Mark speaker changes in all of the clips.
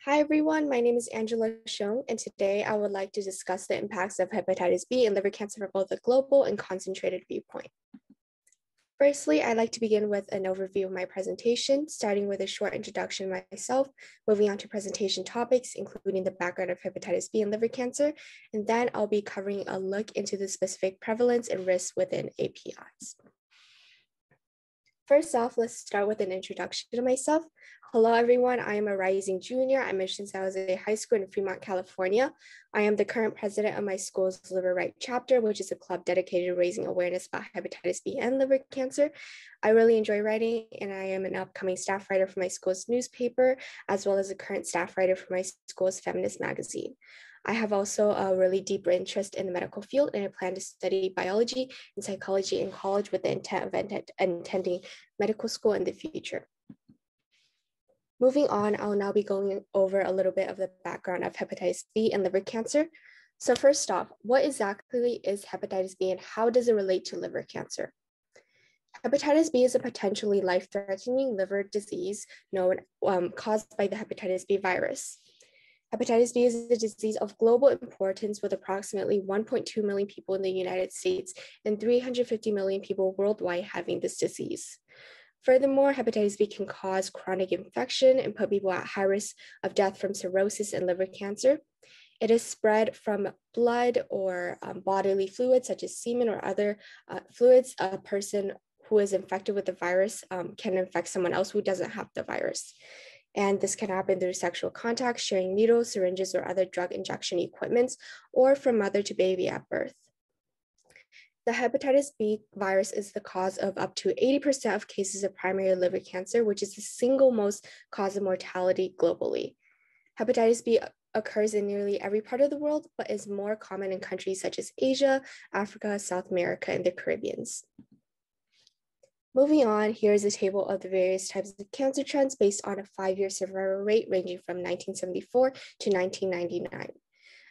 Speaker 1: Hi everyone, my name is Angela Xiong, and today I would like to discuss the impacts of hepatitis B and liver cancer from both a global and concentrated viewpoint. Firstly, I'd like to begin with an overview of my presentation, starting with a short introduction of myself, moving on to presentation topics, including the background of hepatitis B and liver cancer, and then I'll be covering a look into the specific prevalence and risks within APIs. First off, let's start with an introduction to myself. Hello, everyone. I am a rising junior. I'm a since I was in high school in Fremont, California. I am the current president of my school's Liver Right chapter, which is a club dedicated to raising awareness about hepatitis B and liver cancer. I really enjoy writing, and I am an upcoming staff writer for my school's newspaper, as well as a current staff writer for my school's feminist magazine. I have also a really deep interest in the medical field, and I plan to study biology and psychology in college with the intent of attending medical school in the future. Moving on, I'll now be going over a little bit of the background of hepatitis B and liver cancer. So first off, what exactly is hepatitis B and how does it relate to liver cancer? Hepatitis B is a potentially life-threatening liver disease caused by the hepatitis B virus. Hepatitis B is a disease of global importance with approximately 1.2 million people in the United States and 350 million people worldwide having this disease. Furthermore, hepatitis B can cause chronic infection and put people at high risk of death from cirrhosis and liver cancer. It is spread from blood or bodily fluids such as semen or other fluids. A person who is infected with the virus can infect someone else who doesn't have the virus. And this can happen through sexual contact, sharing needles, syringes, or other drug injection equipments, or from mother to baby at birth. The hepatitis B virus is the cause of up to 80% of cases of primary liver cancer, which is the single most cause of mortality globally. Hepatitis B occurs in nearly every part of the world, but is more common in countries such as Asia, Africa, South America, and the Caribbean. Moving on, here is a table of the various types of cancer trends based on a 5-year survival rate ranging from 1974 to 1999.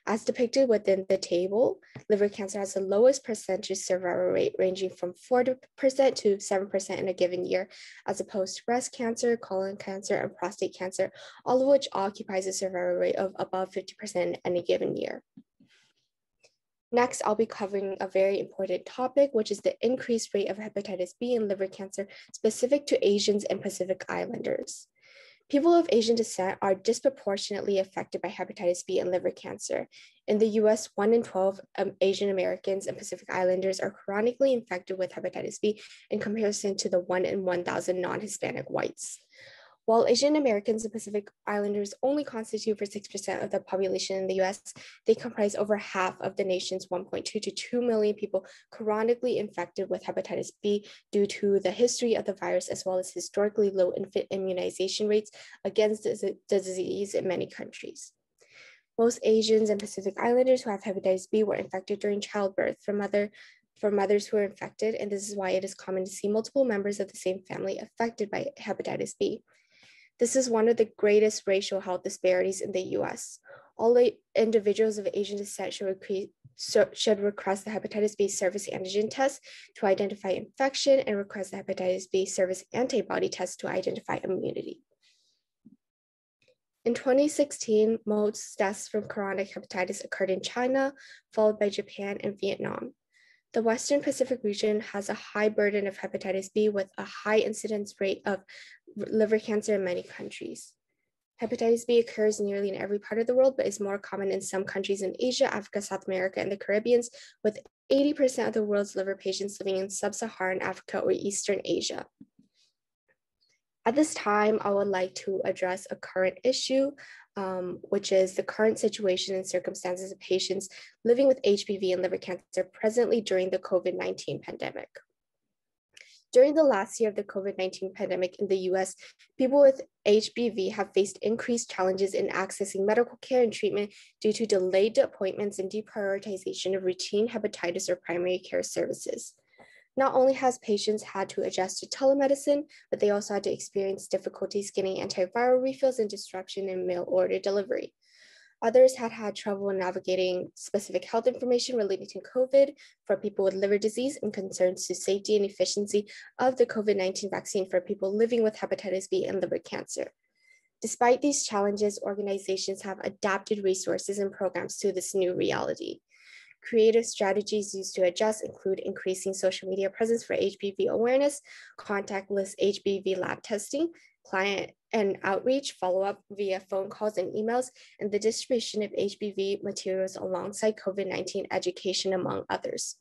Speaker 1: As depicted within the table, liver cancer has the lowest percentage survival rate ranging from 4% to 7% in a given year, as opposed to breast cancer, colon cancer, and prostate cancer, all of which occupies a survival rate of above 50% in any given year. Next, I'll be covering a very important topic, which is the increased rate of hepatitis B and liver cancer specific to Asians and Pacific Islanders. People of Asian descent are disproportionately affected by hepatitis B and liver cancer. In the US, 1 in 12 Asian Americans and Pacific Islanders are chronically infected with hepatitis B in comparison to the 1 in 1,000 non-Hispanic whites. While Asian Americans and Pacific Islanders only constitute for 6% of the population in the US, they comprise over half of the nation's 1.2 to 2 million people chronically infected with hepatitis B due to the history of the virus, as well as historically low infant immunization rates against the disease in many countries. Most Asians and Pacific Islanders who have hepatitis B were infected during childbirth from mothers who are infected, and this is why it is common to see multiple members of the same family affected by hepatitis B. This is one of the greatest racial health disparities in the US. All individuals of Asian descent should request the hepatitis B surface antigen test to identify infection and request the hepatitis B surface antibody test to identify immunity. In 2016, most deaths from chronic hepatitis occurred in China, followed by Japan and Vietnam. The Western Pacific region has a high burden of hepatitis B with a high incidence rate of liver cancer in many countries. Hepatitis B occurs nearly in every part of the world, but is more common in some countries in Asia, Africa, South America, and the Caribbean, with 80% of the world's liver patients living in sub-Saharan Africa or Eastern Asia. At this time, I would like to address a current issue, which is the current situation and circumstances of patients living with HBV and liver cancer presently during the COVID-19 pandemic. During the last year of the COVID-19 pandemic in the US, people with HBV have faced increased challenges in accessing medical care and treatment due to delayed appointments and deprioritization of routine hepatitis or primary care services. Not only has patients had to adjust to telemedicine, but they also had to experience difficulties getting antiviral refills and disruption in mail order delivery. Others had had trouble navigating specific health information related to COVID for people with liver disease and concerns to safety and efficiency of the COVID-19 vaccine for people living with hepatitis B and liver cancer. Despite these challenges, organizations have adapted resources and programs to this new reality. Creative strategies used to adjust include increasing social media presence for HPV awareness, contactless HPV lab testing, client and outreach, follow-up via phone calls and emails, and the distribution of HPV materials alongside COVID-19 education, among others.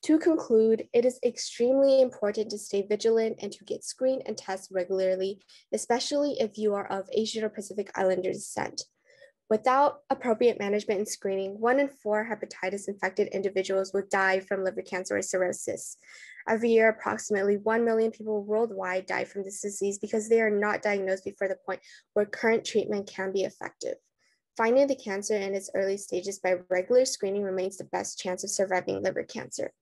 Speaker 1: To conclude, it is extremely important to stay vigilant and to get screened and tested regularly, especially if you are of Asian or Pacific Islander descent. Without appropriate management and screening, 1 in 4 hepatitis infected individuals will die from liver cancer or cirrhosis. Every year, approximately 1 million people worldwide die from this disease because they are not diagnosed before the point where current treatment can be effective. Finding the cancer in its early stages by regular screening remains the best chance of surviving liver cancer.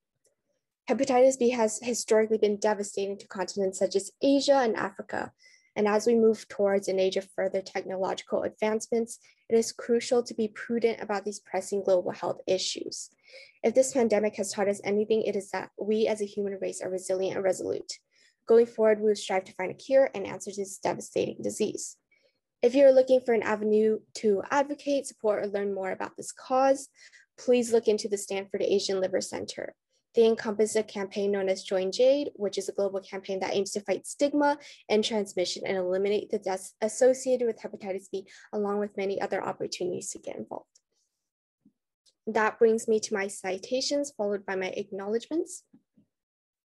Speaker 1: Hepatitis B has historically been devastating to continents such as Asia and Africa. And as we move towards an age of further technological advancements, it is crucial to be prudent about these pressing global health issues. If this pandemic has taught us anything, it is that we as a human race are resilient and resolute. Going forward, we will strive to find a cure and answer to this devastating disease. If you're looking for an avenue to advocate, support, or learn more about this cause, please look into the Stanford Asian Liver Center. They encompass a campaign known as Join Jade, which is a global campaign that aims to fight stigma and transmission and eliminate the deaths associated with hepatitis B, along with many other opportunities to get involved. That brings me to my citations, followed by my acknowledgments.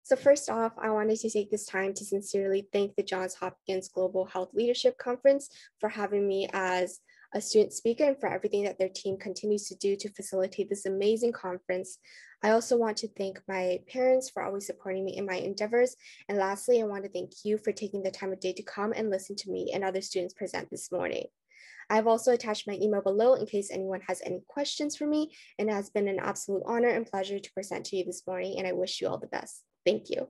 Speaker 1: So first off, I wanted to take this time to sincerely thank the Johns Hopkins Global Health Leadership Conference for having me as a student speaker and for everything that their team continues to do to facilitate this amazing conference. I also want to thank my parents for always supporting me in my endeavors. And lastly, I want to thank you for taking the time of day to come and listen to me and other students present this morning. I've also attached my email below in case anyone has any questions for me, and it has been an absolute honor and pleasure to present to you this morning, and I wish you all the best. Thank you.